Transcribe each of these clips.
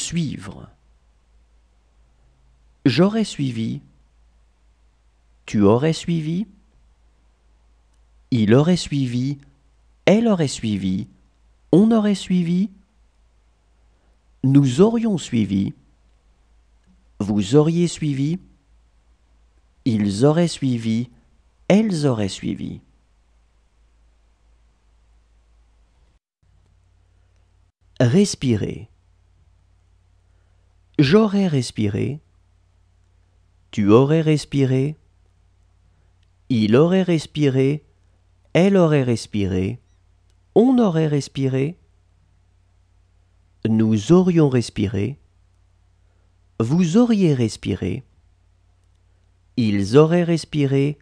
Suivre. J'aurais suivi. Tu aurais suivi. Il aurait suivi. Elle aurait suivi. On aurait suivi. Nous aurions suivi. Vous auriez suivi. Ils auraient suivi. Elles auraient suivi. Respirer. J'aurais respiré. Tu aurais respiré. Il aurait respiré. Elle aurait respiré. On aurait respiré. Nous aurions respiré. Vous auriez respiré. Ils auraient respiré.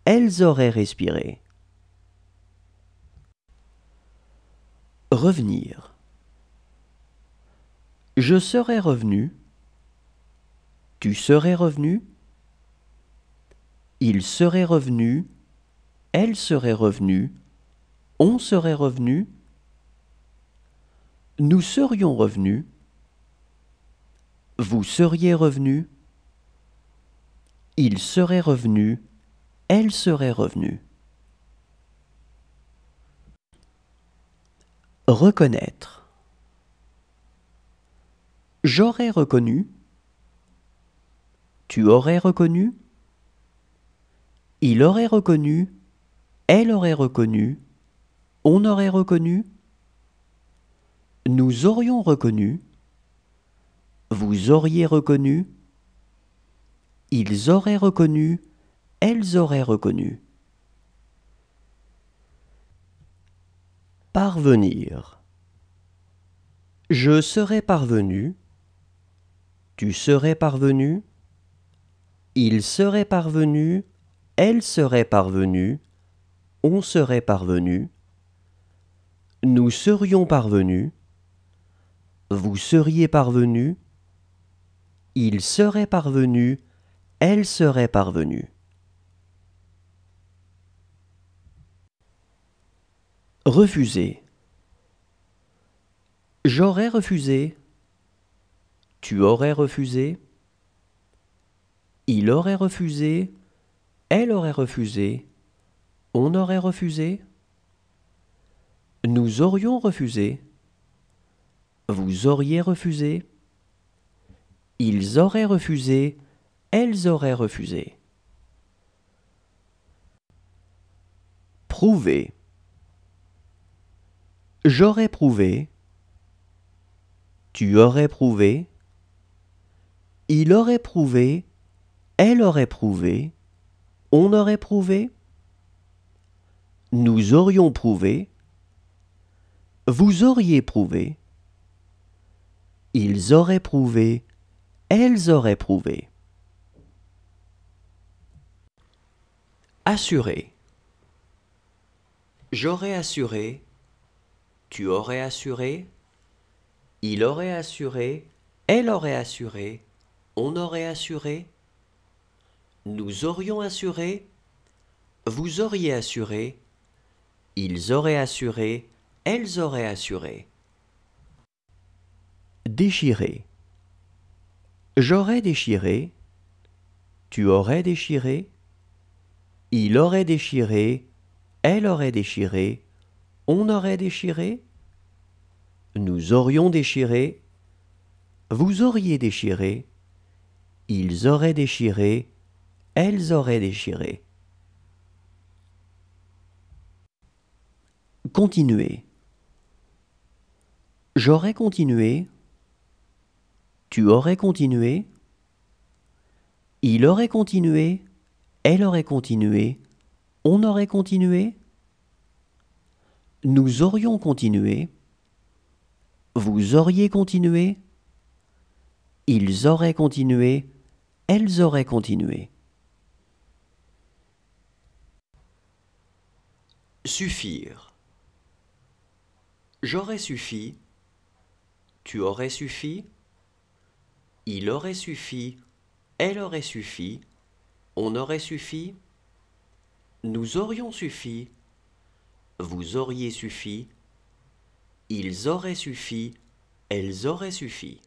Elles auraient respiré. Revenir. Je serais revenu. Tu serais revenu. Il serait revenu. Elle serait revenue. On serait revenu. Nous serions revenus. Vous seriez revenu. Il serait revenu. Elle serait revenue. Reconnaître. J'aurais reconnu. Tu aurais reconnu. Il aurait reconnu. Elle aurait reconnu. On aurait reconnu. Nous aurions reconnu. Vous auriez reconnu. Ils auraient reconnu. Elles auraient reconnu. Parvenir. Je serais parvenu. Tu serais parvenu. Il serait parvenu. Elle serait parvenue. On serait parvenu. Nous serions parvenus. Vous seriez parvenu. Il serait parvenu. Elle serait parvenue. Refuser. J'aurais refusé. Tu aurais refusé. Il aurait refusé. Elle aurait refusé. On aurait refusé. Nous aurions refusé. Vous auriez refusé. Ils auraient refusé. Elles auraient refusé. Prouver. J'aurais prouvé. Tu aurais prouvé. Il aurait prouvé. Elle aurait prouvé. On aurait prouvé. Nous aurions prouvé. Vous auriez prouvé. Ils auraient prouvé. Elles auraient prouvé. Assurer. J'aurais assuré. Tu aurais assuré. Il aurait assuré. Elle aurait assuré. On aurait assuré. Nous aurions assuré. Vous auriez assuré. Ils auraient assuré. Elles auraient assuré. Déchirer. J'aurais déchiré. Tu aurais déchiré. Il aurait déchiré. Elle aurait déchiré. On aurait déchiré. Nous aurions déchiré. Vous auriez déchiré. Ils auraient déchiré. Elles auraient déchiré. Continuer. J'aurais continué. Tu aurais continué. Il aurait continué. Elle aurait continué. On aurait continué. Nous aurions continué. Vous auriez continué. Ils auraient continué. Elles auraient continué. Suffire. J'aurais suffi. Tu aurais suffi. Il aurait suffi. Elle aurait suffi. On aurait suffi. Nous aurions suffi. Vous auriez suffi. Ils auraient suffi. Elles auraient suffi.